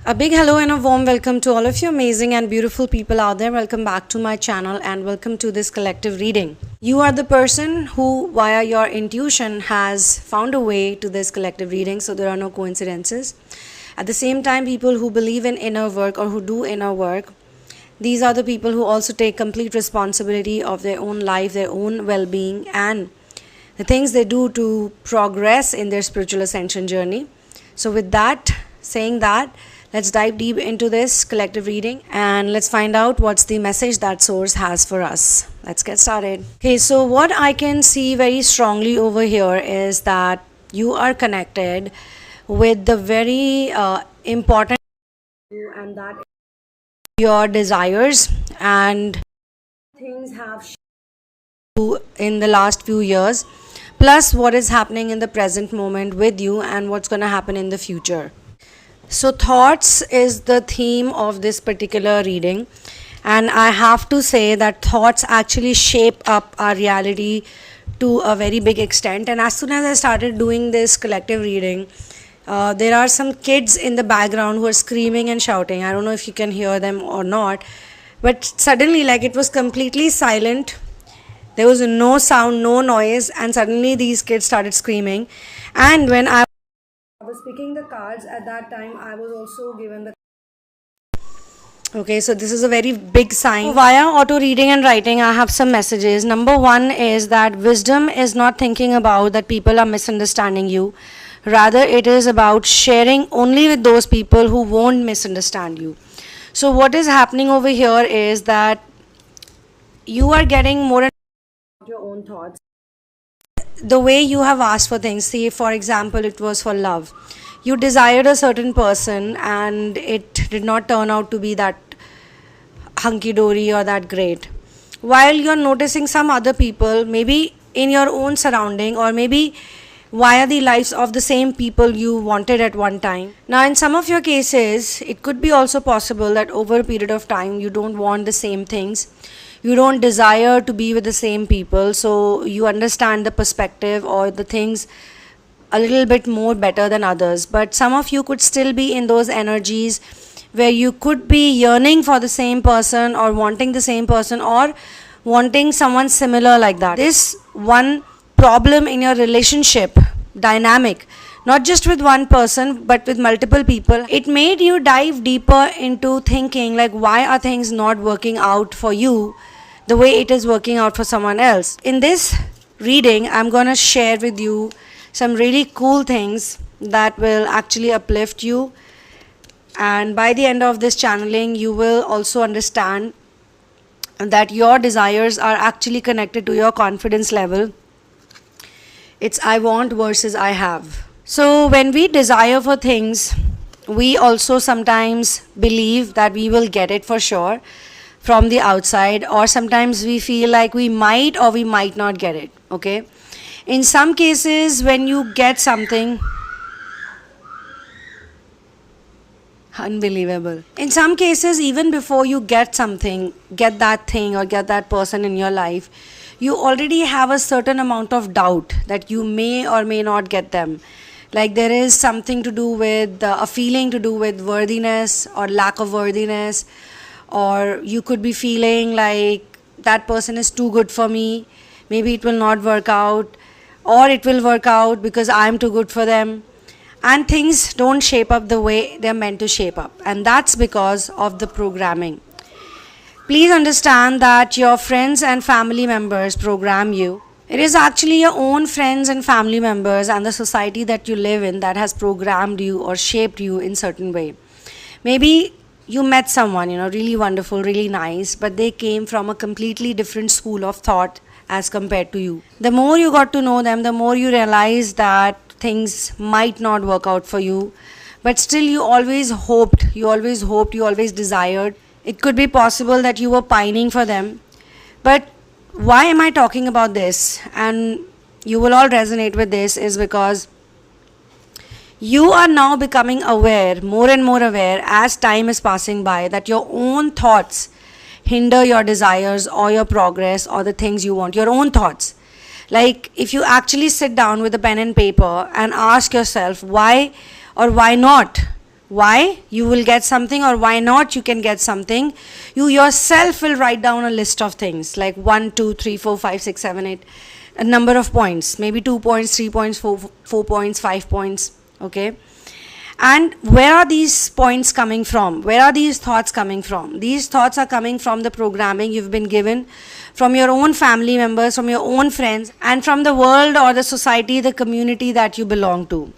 A big hello and a warm welcome to all of you amazing and beautiful people out there. Welcome back to my channel and welcome to this collective reading. You are the person who, via your intuition, has found a way to this collective reading, so there are no coincidences. At the same time, people who believe in inner work or who do inner work, these are the people who also take complete responsibility of their own life, their own well-being, and the things they do to progress in their spiritual ascension journey. So with that, saying that, let's dive deep into this collective reading and let's find out what's the message that source has for us. Let's get started. Okay, so what I can see very strongly over here is that you are connected with the very important and that is your desires, and things have shifted in the last few years, plus what is happening in the present moment with you and what's going to happen in the future. So thoughts is the theme of this particular reading, and I have to say that thoughts actually shape up our reality to a very big extent. And as soon as I started doing this collective reading, there are some kids in the background who are screaming and shouting. I don't know if you can hear them or not, but suddenly, like, it was completely silent. There was no sound, no noise, and suddenly these kids started screaming. And when I was picking the cards at that time, I was also given the. Okay, so this is a very big sign. So via auto reading and writing, I have some messages. Number one is that wisdom is not thinking about that people are misunderstanding you. Rather, it is about sharing only with those people who won't misunderstand you. So what is happening over here is that you are getting more and more your own thoughts. The way you have asked for things, say for example, it was for love. You desired a certain person and it did not turn out to be that hunky-dory or that great. While you're noticing some other people, maybe in your own surrounding or maybe via the lives of the same people you wanted at one time. Now in some of your cases, it could be also possible that over a period of time you don't want the same things. You don't desire to be with the same people, so you understand the perspective or the things a little bit more better than others. But some of you could still be in those energies where you could be yearning for the same person or wanting the same person or wanting someone similar like that. This one problem in your relationship dynamic, not just with one person but with multiple people, it made you dive deeper into thinking like, why are things not working out for you the way it is working out for someone else. In this reading, I'm going to share with you some really cool things that will actually uplift you, and by the end of this channeling you will also understand that your desires are actually connected to your confidence level. It's I want versus I have. So when we desire for things, we also sometimes believe that we will get it for sure from the outside, or sometimes we feel like we might or we might not get it. Okay, in some cases when you get something, unbelievable, in some cases even before you get something, get that thing or get that person in your life, you already have a certain amount of doubt that you may or may not get them. Like there is something to do with a feeling to do with worthiness or lack of worthiness, or you could be feeling like that person is too good for me, maybe it will not work out, or it will work out because I'm too good for them, and things don't shape up the way they're meant to shape up, and that's because of the programming. Please understand that your friends and family members program you. It is actually your own friends and family members and the society that you live in that has programmed you or shaped you in certain way. Maybe you met someone, really wonderful, really nice, but they came from a completely different school of thought as compared to you. The more you got to know them, the more you realize that things might not work out for you, but still you always hoped, you always desired. It could be possible that you were pining for them. But why am I talking about this? And you will all resonate with this, is because you are now becoming aware, more and more aware as time is passing by, that your own thoughts hinder your desires or your progress or the things you want. Your own thoughts. Like if you actually sit down with a pen and paper and ask yourself why or why not why you will get something or why not you can get something, you yourself will write down a list of things like 1, 2, 3, 4, 5, 6, 7, 8, a number of points, maybe 2 points, 3 points, 4 points, 5 points, okay? And where are these points coming from? Where are these thoughts coming from? These thoughts are coming from the programming you've been given, from your own family members, from your own friends, and from the world or the society, the community that you belong to.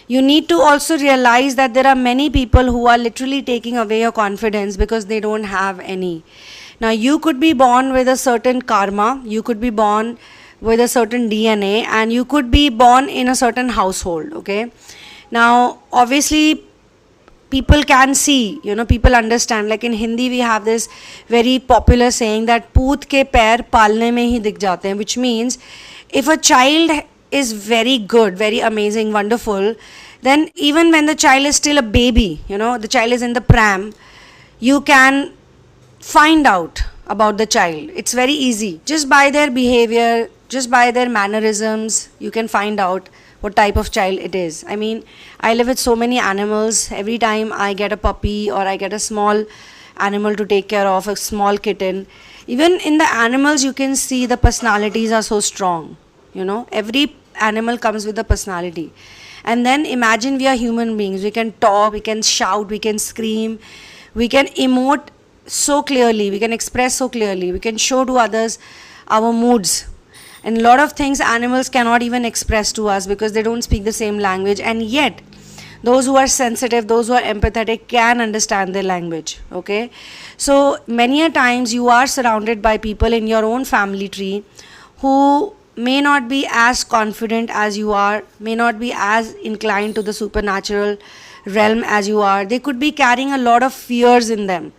You need to also realize that there are many people who are literally taking away your confidence because they don't have any. Now, you could be born with a certain karma, you could be born with a certain DNA, and you could be born in a certain household, okay? Now, obviously, people can see, people understand. Like in Hindi, we have this very popular saying that "poot ke pair palne mein hi dikh jate hain," which means if a child is very good, very amazing, wonderful, then even when the child is still a baby, the child is in the pram, you can find out about the child. It's very easy. Just by their behavior, just by their mannerisms, you can find out what type of child it is. I mean, I live with so many animals. Every time I get a puppy or I get a small animal to take care of, a small kitten, even in the animals you can see the personalities are so strong. Every animal comes with a personality. And then imagine we are human beings. We can talk, we can shout, we can scream, we can emote so clearly, we can express so clearly, we can show to others our moods. And a lot of things animals cannot even express to us because they don't speak the same language. And yet, those who are sensitive, those who are empathetic can understand their language, okay? So, many a times you are surrounded by people in your own family tree who may not be as confident as you are, may not be as inclined to the supernatural realm as you are. They could be carrying a lot of fears in them.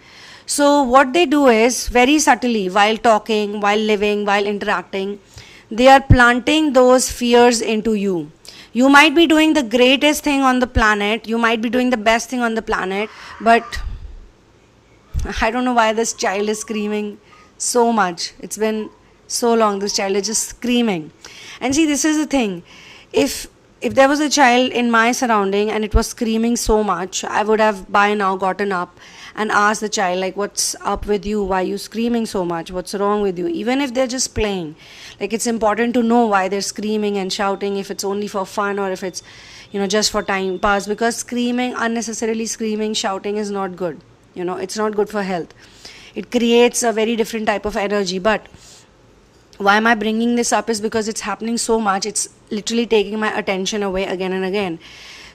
So, what they do is, very subtly, while talking, while living, while interacting, they are planting those fears into you. You might be doing the greatest thing on the planet, you might be doing the best thing on the planet, but I don't know why this child is screaming so much. It's been so long, this child is just screaming. And see, this is the thing. If there was a child in my surrounding and it was screaming so much, I would have by now gotten up and asked the child, like, what's up with you? Why are you screaming so much? What's wrong with you? Even if they're just playing. Like, it's important to know why they're screaming and shouting, if it's only for fun or if it's, just for time pass. Because screaming, unnecessarily screaming, shouting is not good. It's not good for health. It creates a very different type of energy. But why am I bringing this up is because it's happening so much. It's literally taking my attention away again and again.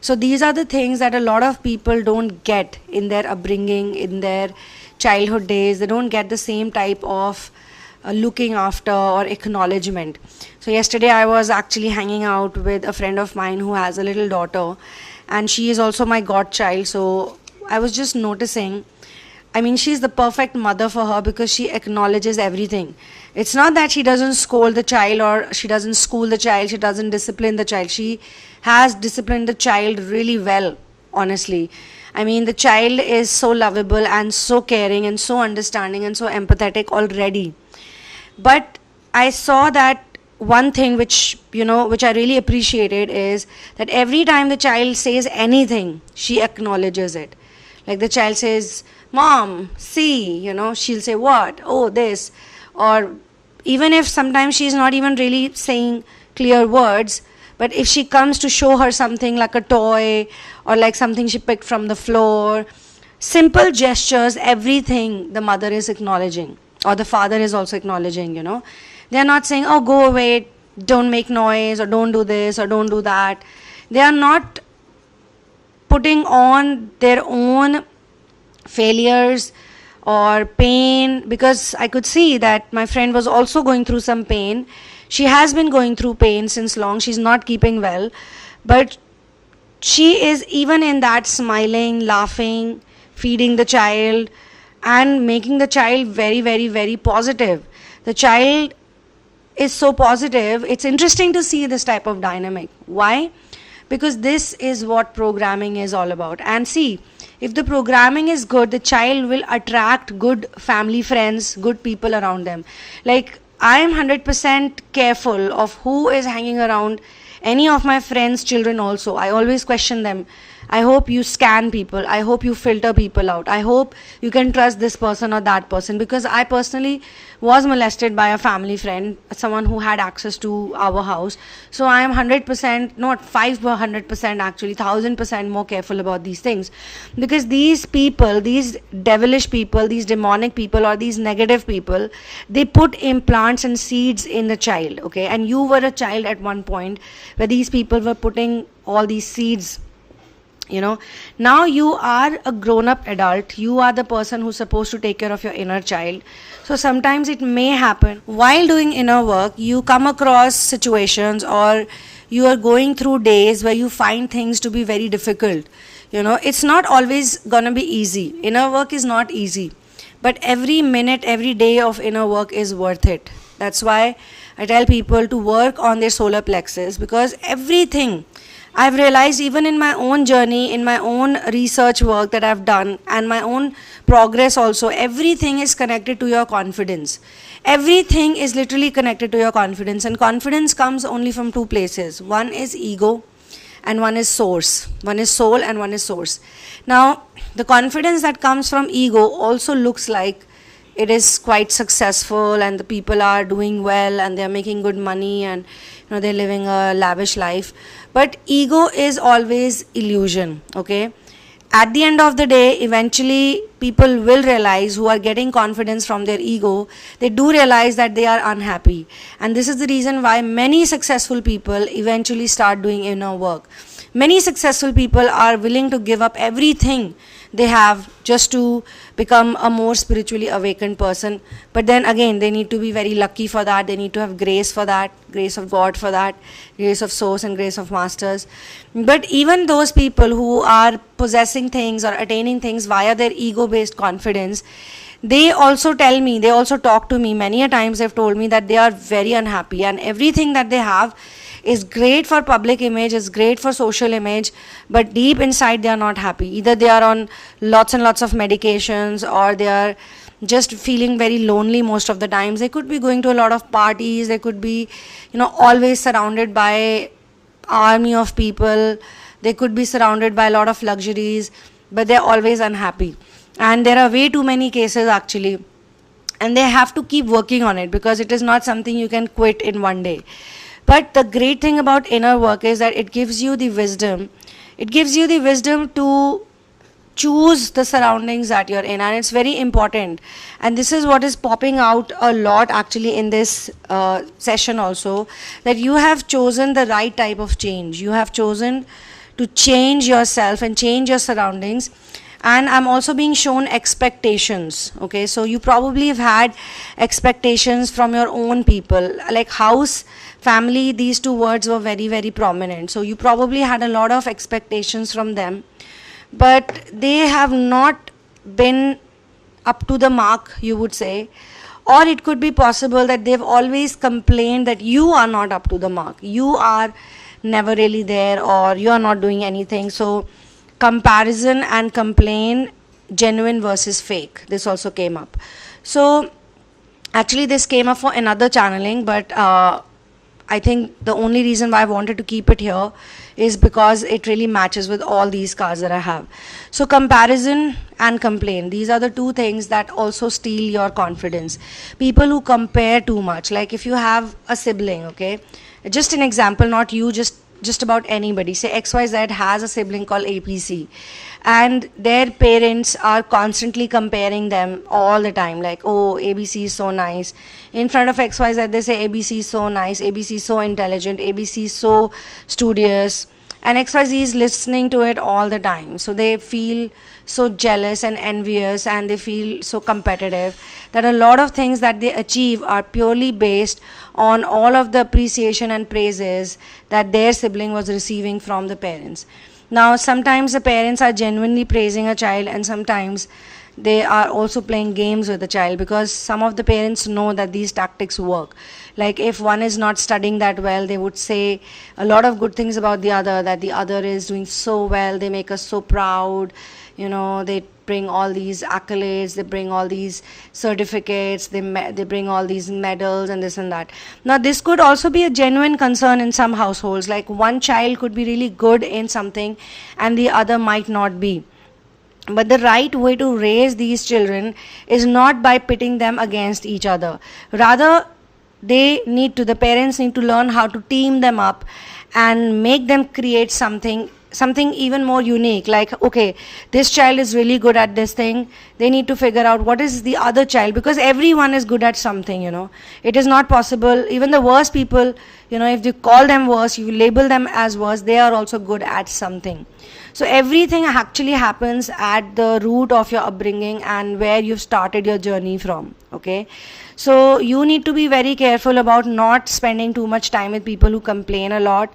So these are the things that a lot of people don't get in their upbringing, in their childhood days. They don't get the same type of looking after or acknowledgement. So yesterday I was actually hanging out with a friend of mine who has a little daughter, and she is also my godchild. So I was just noticing, she's the perfect mother for her because she acknowledges everything. It's not that she doesn't scold the child or she doesn't school the child, she doesn't discipline the child. She has disciplined the child really well, honestly. The child is so lovable and so caring and so understanding and so empathetic already. But I saw that one thing which I really appreciated is that every time the child says anything, she acknowledges it. Like the child says, "Mom, see," she'll say, "What? Oh, this." Or even if sometimes she's not even really saying clear words, but if she comes to show her something like a toy or like something she picked from the floor, simple gestures, everything the mother is acknowledging, or the father is also acknowledging, They are not saying, "Oh, go away, don't make noise," or "don't do this," or "don't do that." They are not putting on their own failures or pain, because I could see that my friend was also going through some pain. She has been going through pain since long. She's not keeping well, but she is even in that smiling, laughing, feeding the child and making the child very, very, very positive. The child is so positive. It's interesting to see this type of dynamic. Why? Because this is what programming is all about. And see, if the programming is good, the child will attract good family friends, good people around them. Like, I am 100% careful of who is hanging around any of my friends' children also. I always question them. I hope you scan people. I hope you filter people out. I hope you can trust this person or that person, because I personally was molested by a family friend, someone who had access to our house. So I am 100%, not 500% actually, 1000% more careful about these things, because these people, these devilish people, these demonic people, or these negative people, they put implants and seeds in the child. Okay, and you were a child at one point where these people were putting all these seeds. Now you are a grown up adult. You are the person who's supposed to take care of your inner child. So sometimes it may happen while doing inner work, you come across situations, or you are going through days where you find things to be very difficult. It's not always gonna be easy. Inner work is not easy, but every minute, every day of inner work is worth it. That's why I tell people to work on their solar plexus, because everything I've realized, even in my own journey, in my own research work that I've done, and my own progress also, everything is connected to your confidence. Everything is literally connected to your confidence, and confidence comes only from two places. One is ego and one is source. One is soul and one is source. Now, the confidence that comes from ego also looks like it is quite successful, and the people are doing well, and they're making good money, and they're living a lavish life. But ego is always illusion. Okay, at the end of the day, eventually people will realize, who are getting confidence from their ego, they do realize that they are unhappy. And this is the reason why many successful people eventually start doing inner work. Many successful people are willing to give up everything they have just to become a more spiritually awakened person. But then again, they need to be very lucky for that. They need to have grace for that, grace of God for that, grace of source and grace of masters. But even those people who are possessing things or attaining things via their ego based confidence, they also tell me, they also talk to me many a times. They've told me that they are very unhappy, and everything that they have is great for public image, is great for social image, but deep inside they are not happy. Either they are on lots and lots of medications, or they are just feeling very lonely most of the times. They could be going to a lot of parties, they could be always surrounded by army of people, they could be surrounded by a lot of luxuries, but they're always unhappy. And there are way too many cases actually, and they have to keep working on it, because it is not something you can quit in one day. But the great thing about inner work is that it gives you the wisdom. It gives you the wisdom to choose the surroundings that you're in, and it's very important. And this is what is popping out a lot actually in this session also, that you have chosen the right type of change. You have chosen to change yourself and change your surroundings. And I'm also being shown expectations. Okay, so you probably have had expectations from your own people, like house, family. These two words were very, very prominent. So you probably had a lot of expectations from them, but they have not been up to the mark, you would say. Or it could be possible that they've always complained that you are not up to the mark. You are never really there, or you are not doing anything. So comparison and complain, genuine versus fake, this also came up. So actually this came up for another channeling, but I think the only reason why I wanted to keep it here is because it really matches with all these cards that I have. So comparison and complain, these are the two things that also steal your confidence. People who compare too much, like if you have a sibling, okay, just an example, not you, just about anybody. Say XYZ has a sibling called APC, and their parents are constantly comparing them all the time, like, oh, ABC is so nice. In front of XYZ they say ABC is so nice, ABC is so intelligent, ABC is so studious, and XYZ is listening to it all the time. So they feel so jealous and envious, and they feel so competitive that a lot of things that they achieve are purely based on all of the appreciation and praises that their sibling was receiving from the parents. Now sometimes the parents are genuinely praising a child, and sometimes they are also playing games with the child, because some of the parents know that these tactics work. Like if one is not studying that well, they would say a lot of good things about the other, that the other is doing so well, they make us so proud, They bring all these accolades, they bring all these certificates, they bring all these medals and this and that. Now this could also be a genuine concern in some households, like one child could be really good in something and the other might not be. But the right way to raise these children is not by pitting them against each other. Rather, the parents need to learn how to team them up and make them create something even more unique. Like, okay, this child is really good at this thing, they need to figure out what is the other child, because everyone is good at something. It is not possible. Even the worst people, if you call them worse, you label them as worse, they are also good at something. So everything actually happens at the root of your upbringing and where you've started your journey from. Okay, so you need to be very careful about not spending too much time with people who complain a lot,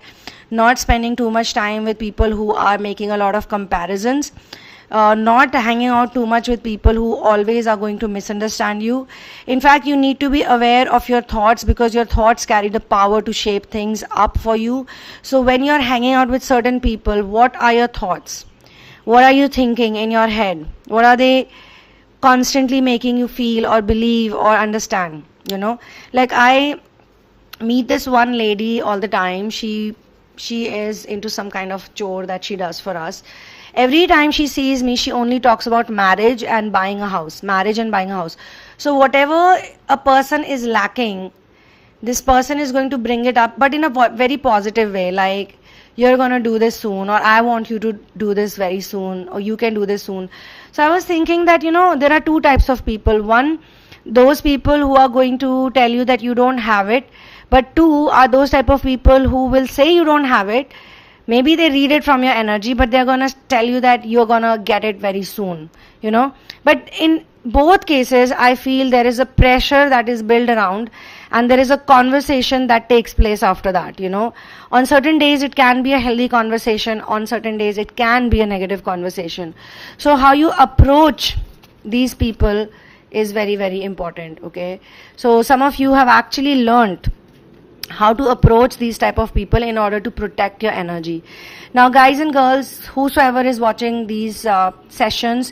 not spending too much time with people who are making a lot of comparisons, not hanging out too much with people who always are going to misunderstand you. In fact, you need to be aware of your thoughts, because your thoughts carry the power to shape things up for you. So when you're hanging out with certain people, what are your thoughts? What are you thinking in your head? What are they constantly making you feel or believe or understand? Like, I meet this one lady all the time. She is into some kind of chore that she does for us. Every time she sees me, she only talks about marriage and buying a house. So whatever a person is lacking, this person is going to bring it up, but in a very positive way. Like, you're going to do this soon, or I want you to do this very soon, or you can do this soon. So I was thinking that, there are two types of people. One, those people who are going to tell you that you don't have it. But two are those type of people who will say you don't have it. Maybe they read it from your energy, but they're going to tell you that you're going to get it very soon, But in both cases, I feel there is a pressure that is built around, and there is a conversation that takes place after that, On certain days, it can be a healthy conversation. On certain days, it can be a negative conversation. So how you approach these people is very, very important, okay? So some of you have actually learned how to approach these type of people in order to protect your energy. Now, guys and girls, whosoever is watching these sessions,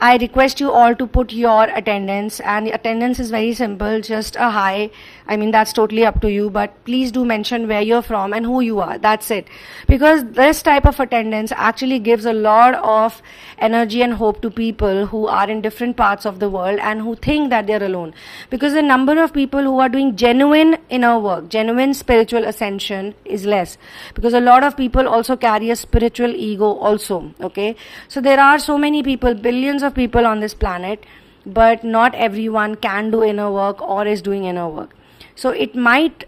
I request you all to put your attendance, and attendance is very simple, just a hi. I mean, that's totally up to you, but please do mention where you're from and who you are. That's it. Because this type of attendance actually gives a lot of energy and hope to people who are in different parts of the world and who think that they're alone. Because the number of people who are doing genuine inner work, genuine spiritual ascension is less. Because a lot of people also carry a spiritual ego also, okay? So there are so many people, billions of people on this planet, but not everyone can do inner work or is doing inner work. So it might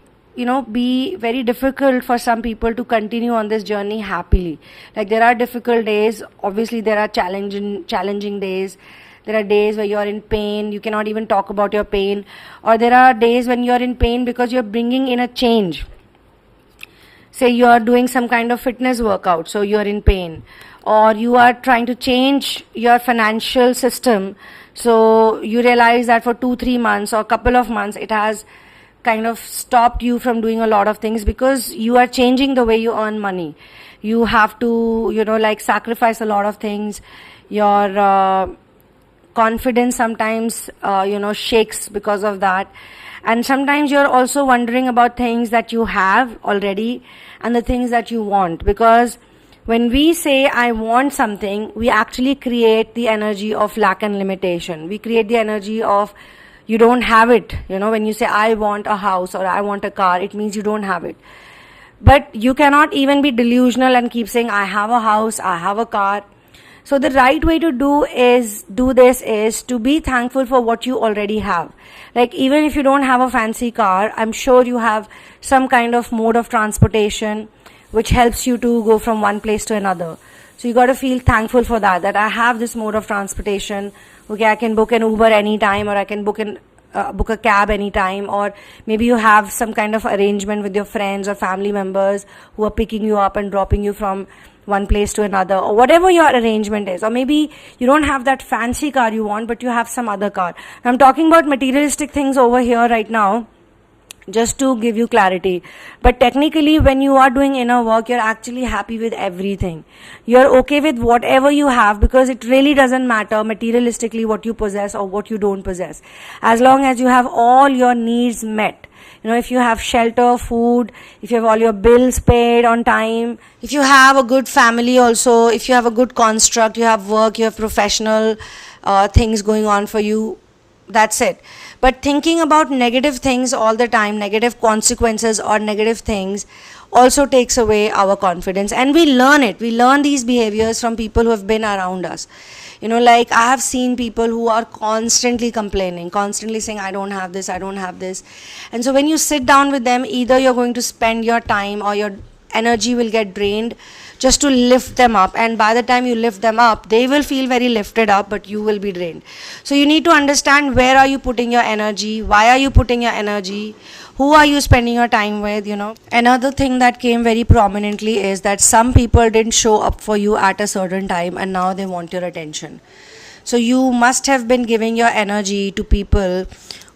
be very difficult for some people to continue on this journey happily. Like, there are difficult days, obviously there are challenging days. There are days where you're in pain, you cannot even talk about your pain, or there are days when you're in pain because you're bringing in a change. Say you are doing some kind of fitness workout, so you're in pain, or you are trying to change your financial system, so you realize that for 2-3 months or a couple of months it has kind of stopped you from doing a lot of things because you are changing the way you earn money. You have to sacrifice a lot of things. Your confidence sometimes shakes because of that, and sometimes you're also wondering about things that you have already and the things that you want, because when we say I want something, we actually create the energy of lack and limitation. We create the energy of you don't have it. When you say I want a house or I want a car, it means you don't have it. But you cannot even be delusional and keep saying I have a house, I have a car. So the right way to do this is to be thankful for what you already have. Like, even if you don't have a fancy car, I'm sure you have some kind of mode of transportation which helps you to go from one place to another. So you got to feel thankful for that I have this mode of transportation. Okay, I can book an Uber anytime, or I can book a cab anytime, or maybe you have some kind of arrangement with your friends or family members who are picking you up and dropping you from one place to another, or whatever your arrangement is. Or maybe you don't have that fancy car you want, but you have some other car. I'm talking about materialistic things over here right now. just to give you clarity. But technically, when you are doing inner work, you're actually happy with everything. You're okay with whatever you have, because it really doesn't matter materialistically what you possess or what you don't possess, as long as you have all your needs met. If you have shelter, food, if you have all your bills paid on time, if you have a good family also, if you have a good construct, you have work, you have professional things going on for you, that's it. But thinking about negative things all the time, negative consequences or negative things, also takes away our confidence. And we learn it. We learn these behaviors from people who have been around us. Like I have seen people who are constantly complaining, constantly saying, I don't have this, I don't have this. And so when you sit down with them, either you're going to spend your time or your energy will get drained just to lift them up, and by the time you lift them up, they will feel very lifted up, but you will be drained. So you need to understand, where are you putting your energy, why are you putting your energy, who are you spending your time with. Another thing that came very prominently is that some people didn't show up for you at a certain time and now they want your attention. So you must have been giving your energy to people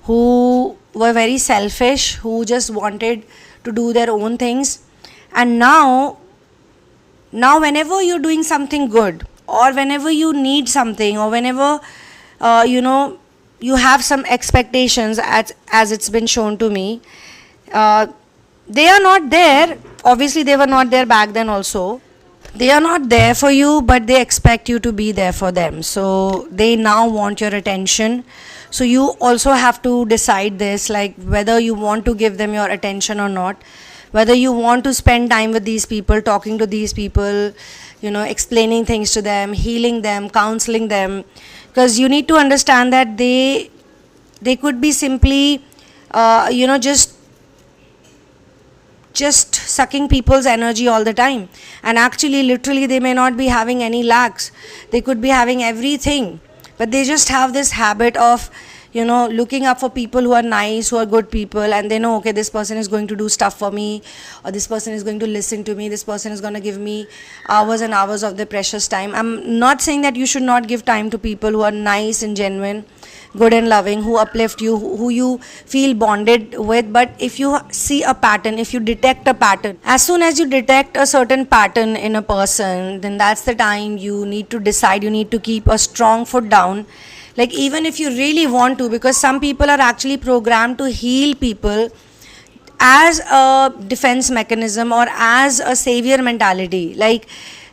who were very selfish, who just wanted to do their own things. And now whenever you're doing something good, or whenever you need something, or whenever you have some expectations, as it's been shown to me, they are not there. Obviously they were not there back then also. They are not there for you, but they expect you to be there for them. So they now want your attention. So you also have to decide this, like whether you want to give them your attention or not, whether you want to spend time with these people, talking to these people, explaining things to them, healing them, counseling them. Because you need to understand that they could be simply just sucking people's energy all the time, and actually literally they may not be having any lacks. They could be having everything, but they just have this habit of looking up for people who are nice, who are good people, and they know, okay, this person is going to do stuff for me, or this person is going to listen to me, this person is going to give me hours and hours of their precious time. I'm not saying that you should not give time to people who are nice and genuine, good and loving, who uplift you, who you feel bonded with. But if you see a pattern, if you detect a pattern, as soon as you detect a certain pattern in a person, then that's the time you need to decide, you need to keep a strong foot down. Like even if you really want to, because some people are actually programmed to heal people as a defense mechanism or as a savior mentality. Like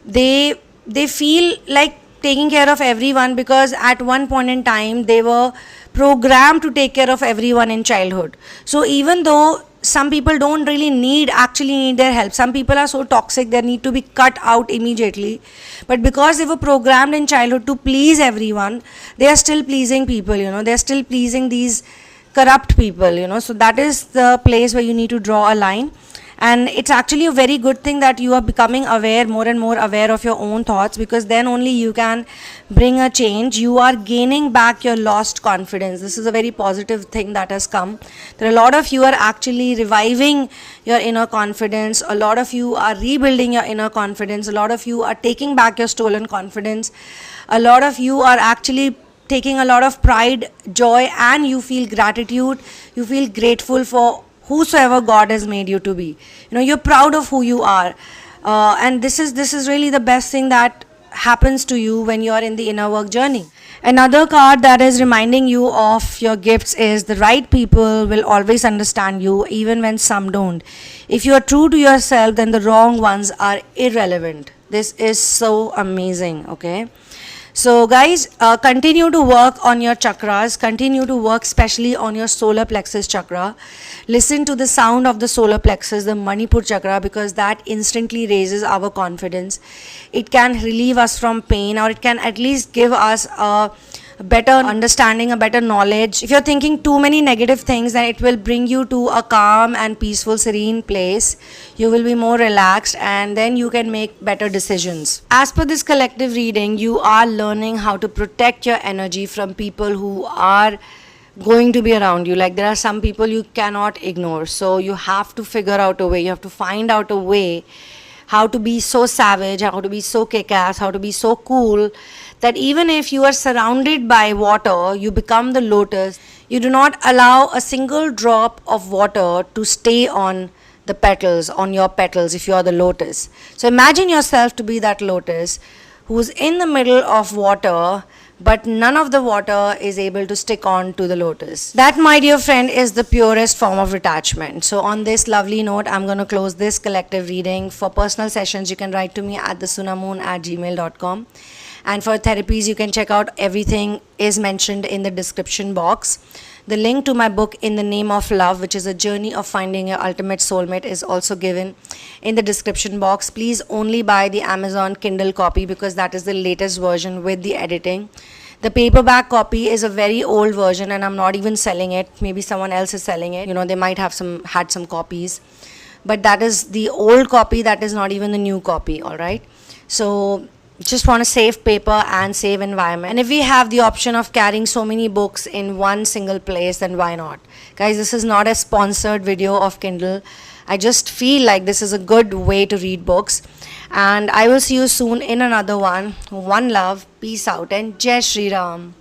they feel like taking care of everyone, because at one point in time they were programmed to take care of everyone in childhood. So even though some people don't really actually need their help, some people are so toxic they need to be cut out immediately, but because they were programmed in childhood to please everyone, they are still pleasing people, they are still pleasing these corrupt people. So that is the place where you need to draw a line. And it's actually a very good thing that you are becoming aware, more and more aware of your own thoughts, because then only you can bring a change. You are gaining back your lost confidence. This is a very positive thing that has come. There are a lot of you are actually reviving your inner confidence. A lot of you are rebuilding your inner confidence. A lot of you are taking back your stolen confidence. A lot of you are actually taking a lot of pride, joy, and you feel gratitude. You feel grateful for whosoever God has made you to be. You're proud of who you are, and this is really the best thing that happens to you when you're in the inner work journey. Another card that is reminding you of your gifts is the right people will always understand you, even when some don't. If you are true to yourself, then the wrong ones are irrelevant. This is so amazing. Okay, so guys, continue to work on your chakras, continue to work especially on your solar plexus chakra. Listen to the sound of the solar plexus, the Manipur chakra, because that instantly raises our confidence. It can relieve us from pain, or it can at least give us a better understanding, a better knowledge. If you're thinking too many negative things, then it will bring you to a calm and peaceful, serene place. You will be more relaxed, and then you can make better decisions. As per this collective reading, you are learning how to protect your energy from people who are going to be around you. Like there are some people you cannot ignore, so you have to figure out a way, you have to find out a way how to be so savage, how to be so kick-ass, how to be so cool that even if you are surrounded by water, you become the lotus. You do not allow a single drop of water to stay on the petals, on your petals, if you are the lotus. So imagine yourself to be that lotus who's in the middle of water, but none of the water is able to stick on to the lotus. That, my dear friend, is the purest form of detachment. So on this lovely note, I'm going to close this collective reading. For personal sessions, you can write to me at thesunamoon@gmail.com. And for therapies, you can check out everything is mentioned in the description box. The link to my book In the Name of Love, which is a journey of finding your ultimate soulmate, is also given in the description box. Please only buy the Amazon Kindle copy because that is the latest version with the editing. The paperback copy is a very old version and I'm not even selling it. Maybe someone else is selling it. They might have had some copies. But that is the old copy, that is not even the new copy, alright? So just want to save paper and save environment. And if we have the option of carrying so many books in one single place, then why not? Guys, this is not a sponsored video of Kindle. I just feel like this is a good way to read books. And I will see you soon in another one. One love, peace out, and Jai Shri Ram.